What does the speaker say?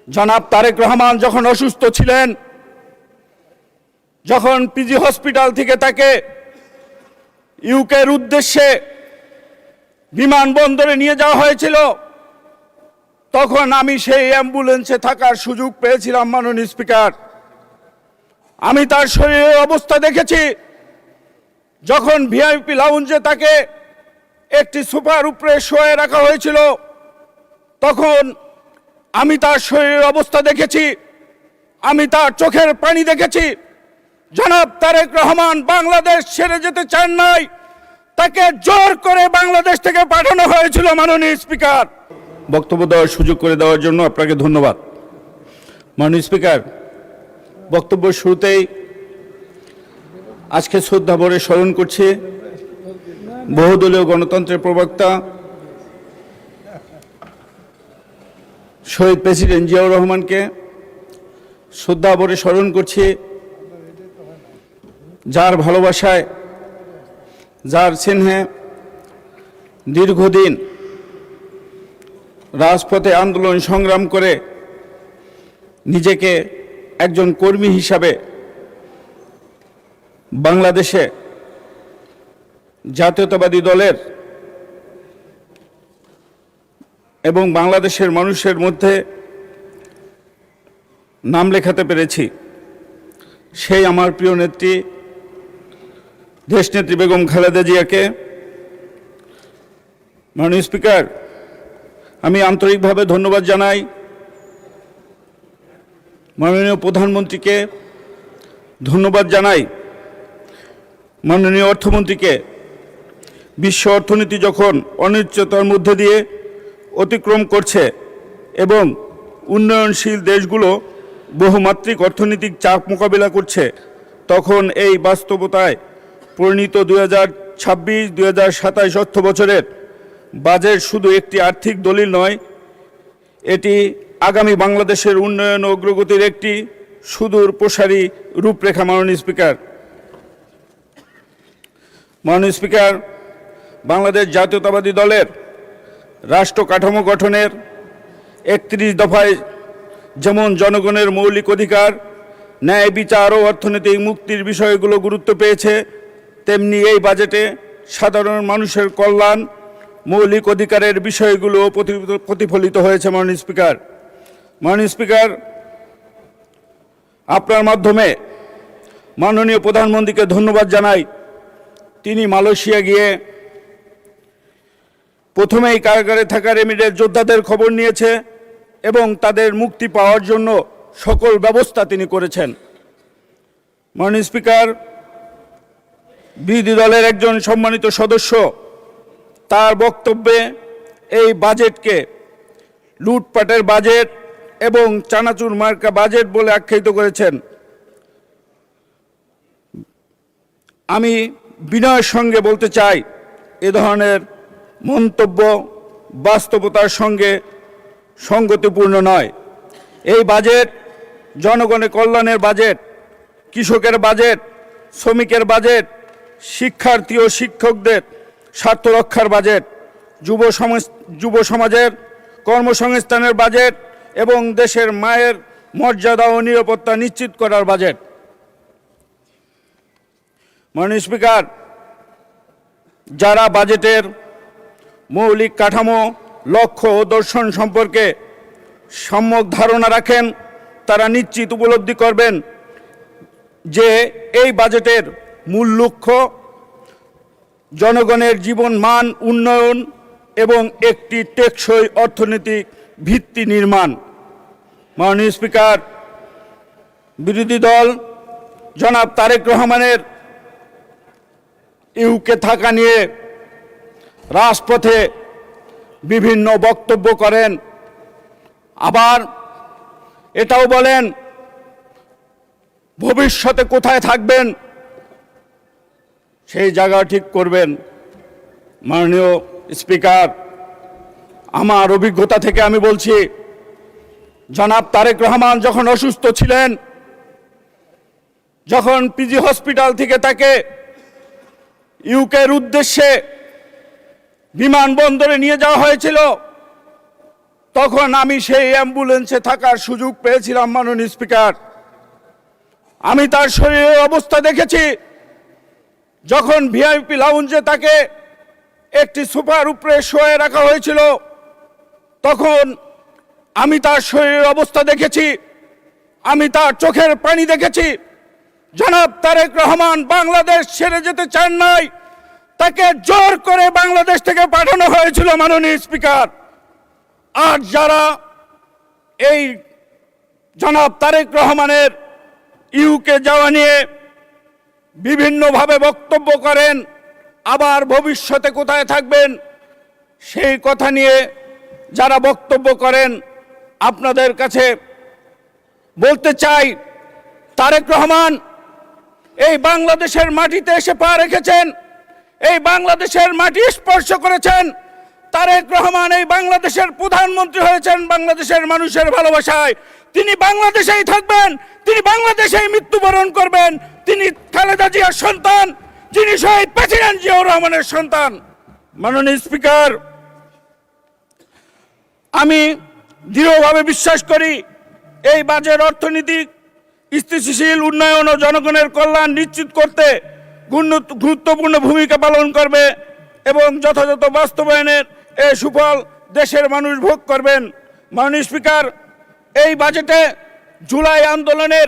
জনাব তারেক রহমান যখন অসুস্থ ছিলেন, যখন পিজি হসপিটাল থেকে তাকে ইউকের উদ্দেশ্যে বিমানবন্দরে নিয়ে যাওয়া হয়েছিল, তখন আমি সেই অ্যাম্বুলেন্সে থাকার সুযোগ পেয়েছিলাম। মাননীয় স্পিকার, আমি তার শরীরের অবস্থা দেখেছি। যখন ভিআইপি লাউঞ্জে তাকে একটি সোফার উপরে শোয়ে রাখা হয়েছিল, তখন আমি তার শরীরের অবস্থা দেখেছি, আমি তার চোখের পানি দেখেছি। জনাব তারেক রহমান বাংলাদেশ ছেড়ে যেতে চান নাই, তাকে জোর করে বাংলাদেশ থেকে পাঠানো হয়েছিল। মাননীয় স্পিকার, বক্তব্য দেওয়ার সুযোগ করে দেওয়ার জন্য আপনাকে ধন্যবাদ। মাননীয় স্পিকার, বক্তব্য শুরুতেই আজকে শ্রদ্ধা ভরে স্মরণ করছি বহুদলীয় গণতন্ত্রের প্রবক্তা শহীদ প্রেসিডেন্ট জিয়াউর রহমানকে। শ্রদ্ধা ভরে স্মরণ করছি যার ভালোবাসায়, যার স্নেহে দীর্ঘদিন রাজপথে আন্দোলন সংগ্রাম করে নিজেকে একজন কর্মী হিসাবে বাংলাদেশে জাতীয়তাবাদী দলের এবং বাংলাদেশের মানুষের মধ্যে নাম লেখাতে পেরেছি। সেই আমার প্রিয় নেত্রী দেশনেত্রী বেগম খালেদা জিয়াকে। মাননীয় স্পিকার, আমি আন্তরিকভাবে ধন্যবাদ জানাই মাননীয় প্রধানমন্ত্রীকে, ধন্যবাদ জানাই মাননীয় অর্থমন্ত্রীকে। বিশ্ব অর্থনীতি যখন অনিশ্চয়তার মধ্যে দিয়ে অতিক্রম করছে এবং উন্নয়নশীল দেশগুলো বহুমাত্রিক অর্থনৈতিক চাপ মোকাবিলা করছে, তখন এই বাস্তবতায় প্রণীত 2026-2027 অর্থ বছরের বাজেট শুধু একটি আর্থিক দলিল নয়, এটি আগামী বাংলাদেশের উন্নয়ন ও অগ্রগতির একটি সুদূর প্রসারী রূপরেখা। মাননীয় স্পিকার, মাননীয় স্পিকার, বাংলাদেশ জাতীয়তাবাদী দলের রাষ্ট্র কাঠামো গঠনের 31 দফায় যেমন জনগণের মৌলিক অধিকার, ন্যায় বিচার ও অর্থনৈতিক মুক্তির বিষয়গুলো গুরুত্ব পেয়েছে, তেমনি এই বাজেটে সাধারণ মানুষের কল্যাণ, মৌলিক অধিকারের বিষয়গুলো প্রতিফলিত হয়েছে। মাননীয় স্পিকার, মাননীয় স্পিকার, আপনার মাধ্যমে মাননীয় প্রধানমন্ত্রীকে ধন্যবাদ জানাই। তিনি মালয়েশিয়া গিয়ে প্রথমেই কারাগারে থাকা রেমিডের যোদ্ধাদের খবর নিয়েছে এবং তাদের মুক্তি পাওয়ার জন্য সকল ব্যবস্থা তিনি করেছেন। মাননীয় স্পিকার, বিরোধী দলের একজন সম্মানিত সদস্য তার বক্তব্যে এই বাজেটকে লুটপাটের বাজেট এবং চানাচুর মার্কা বাজেট বলে আখ্যায়িত করেছেন। আমি বিনয়ের সঙ্গে বলতে চাই, এ ধরনের মন্তব্য বাস্তবতার সঙ্গে সঙ্গতিপূর্ণ নয়। এই বাজেট জনগণের কল্যাণের বাজেট, কৃষকের বাজেট, শ্রমিকের বাজেট, শিক্ষার্থী ও শিক্ষকদের স্বার্থ রক্ষার বাজেট, যুব সমাজের কর্মসংস্থানের বাজেট এবং দেশের মায়ের মর্যাদা ও নিরাপত্তা নিশ্চিত করার বাজেট। মাননীয় স্পিকার, যারা বাজেটের মৌলিক কাঠামো, লক্ষ্য ও দর্শন সম্পর্কে সম্যক ধারণা রাখেন, তারা নিশ্চিত উপলব্ধি করবেন যে এই বাজেটের মূল লক্ষ্য জনগণের জীবন মান উন্নয়ন এবং একটি টেকসই অর্থনৈতিক ভিত্তি নির্মাণ। মাননীয় স্পিকার, বিরোধী দল জনাব তারেক রহমানের ইউকে থাকা নিয়ে রাজপথে বিভিন্ন বক্তব্য করেন, আবার এটাও বলেন ভবিষ্যতে কোথায় থাকবেন সেই জায়গা ঠিক করবেন। মাননীয় স্পিকার, আমার অভিজ্ঞতা থেকে আমি বলছি, জনাব তারেক রহমান যখন অসুস্থ ছিলেন, যখন পিজি হসপিটাল থেকে তাকে ইউকের উদ্দেশ্যে বিমানবন্দরে নিয়ে যাওয়া হয়েছিল, তখন আমি সেই অ্যাম্বুলেন্সে থাকার সুযোগ পেয়েছিলাম মাননীয় স্পিকার। আমি তার শরীরের অবস্থা দেখেছি। যখন ভিআইপি লাউঞ্জে তাকে একটি সোফার উপরে শোয়ে রাখা হয়েছিল, তখন আমি তার শরীরের অবস্থা দেখেছি, আমি তার চোখের পানি দেখেছি। জনাব তারেক রহমান বাংলাদেশ ছেড়ে যেতে চান নাই, তাকে জোর করে বাংলাদেশ থেকে পাঠানো হয়েছিল মাননীয় স্পিকার। আর যারা এই জনাব তারেক রহমানের ইউকে যাওয়া নিয়ে বিভিন্নভাবে বক্তব্য করেন, আবার ভবিষ্যতে কোথায় থাকবেন সেই কথা নিয়ে যারা বক্তব্য করেন, আপনাদের কাছে বলতে চাই, তারেক রহমান এই বাংলাদেশের মাটিতে এসে পা রেখেছেন, এই বাংলাদেশের মাটি স্পর্শ করেছেন। তারেক রহমান এই বাংলাদেশের প্রধানমন্ত্রী হয়েছেন বাংলাদেশের মানুষের ভালোবাসায়। তিনি বাংলাদেশেই থাকবেন, তিনি বাংলাদেশেই মৃত্যুবরণ করবেন। তিনি খালেদা জিয়ার সন্তান, যিনি শহীদ প্রেসিডেন্ট জিয়াউর রহমানের সন্তান। মাননীয় স্পিকার, আমি দৃঢ়ভাবে বিশ্বাস করি এই বাজেট অর্থনৈতিক স্থিতিশীল উন্নয়ন ও জনগণের কল্যাণ নিশ্চিত করতে গুরুত্বপূর্ণ ভূমিকা পালন করবে এবং যথাযথ বাস্তবায়নের এই সুফল দেশের মানুষ ভোগ করবেন। মাননীয় স্পিকার, এই বাজেটে জুলাই আন্দোলনের